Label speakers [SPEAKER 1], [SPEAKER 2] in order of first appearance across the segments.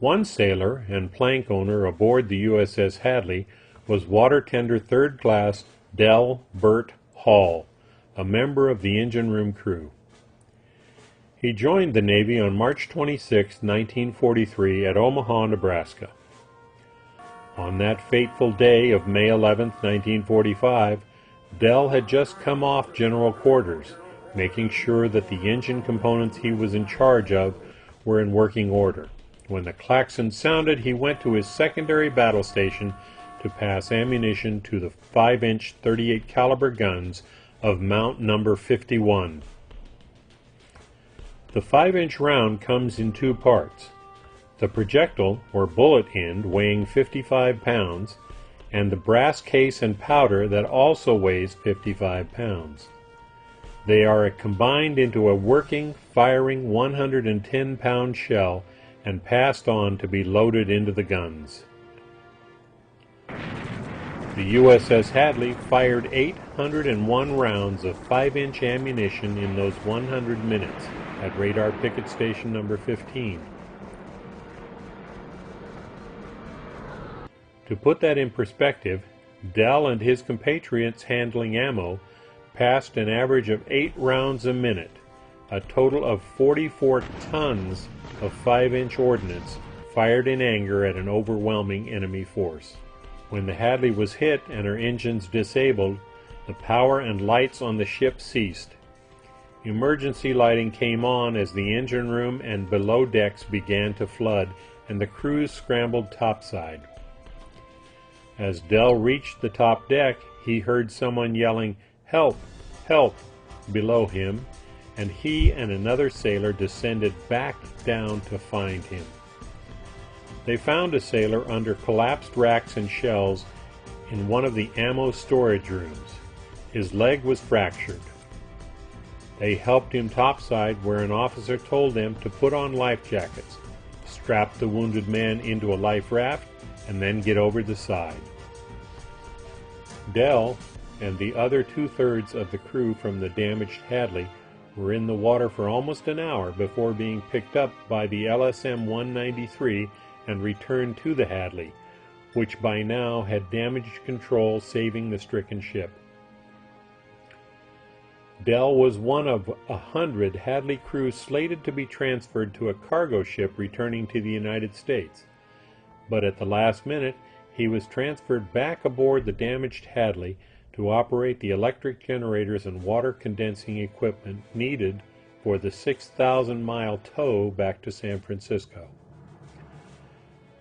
[SPEAKER 1] One sailor and plank owner aboard the USS Hadley was Watertender Third Class Dell Hall, a member of the engine room crew. He joined the Navy on March 26, 1943 at Omaha, Nebraska. On that fateful day of May 11, 1945, Dell had just come off general quarters, making sure that the engine components he was in charge of were in working order. When the klaxon sounded, he went to his secondary battle station to pass ammunition to the 5-inch 38 caliber guns of Mount No. 51. The 5-inch round comes in two parts: the projectile or bullet end weighing 55 pounds and the brass case and powder that also weighs 55 pounds. They are combined into a working, firing 110-pound shell and passed on to be loaded into the guns. The USS Hadley fired 801 rounds of 5-inch ammunition in those 100 minutes at Radar Picket Station number 15. To put that in perspective, Dell and his compatriots handling ammo passed an average of 8 rounds a minute, a total of 44 tons of 5-inch ordnance fired in anger at an overwhelming enemy force. When the Hadley was hit and her engines disabled, the power and lights on the ship ceased. Emergency lighting came on as the engine room and below decks began to flood and the crews scrambled topside. As Dell reached the top deck, he heard someone yelling, "Help! Help!" below him, and he and another sailor descended back down to find him. They found a sailor under collapsed racks and shells in one of the ammo storage rooms. His leg was fractured. They helped him topside, where an officer told them to put on life jackets, strap the wounded man into a life raft, and then get over the side. Dell and the other 2/3 of the crew from the damaged Hadley were in the water for almost an hour before being picked up by the LSM-193 and returned to the Hadley, which by now had damage control, saving the stricken ship. Dell was one of 100 Hadley crews slated to be transferred to a cargo ship returning to the United States, but at the last minute he was transferred back aboard the damaged Hadley to operate the electric generators and water condensing equipment needed for the 6,000-mile tow back to San Francisco.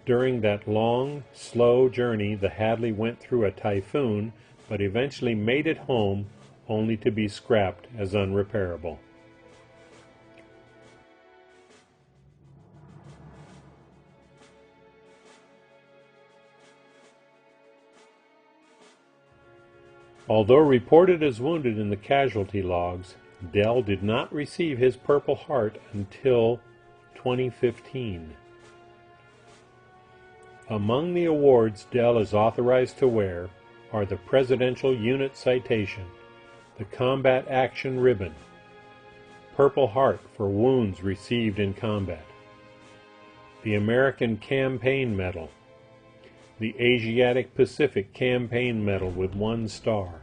[SPEAKER 1] During that long, slow journey, the Hadley went through a typhoon, but eventually made it home, only to be scrapped as unrepairable. Although reported as wounded in the casualty logs, Dell did not receive his Purple Heart until 2015. Among the awards Dell is authorized to wear are the Presidential Unit Citation, the Combat Action Ribbon, Purple Heart for wounds received in combat, the American Campaign Medal, the Asiatic Pacific Campaign Medal with 1 star,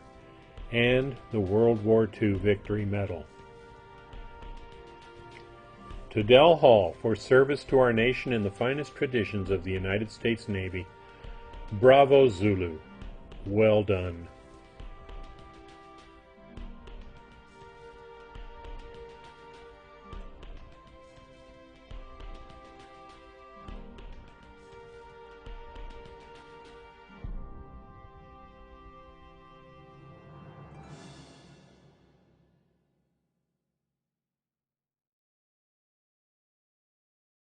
[SPEAKER 1] and the World War II Victory Medal. To Dell Hall for service to our nation in the finest traditions of the United States Navy, Bravo Zulu. Well done.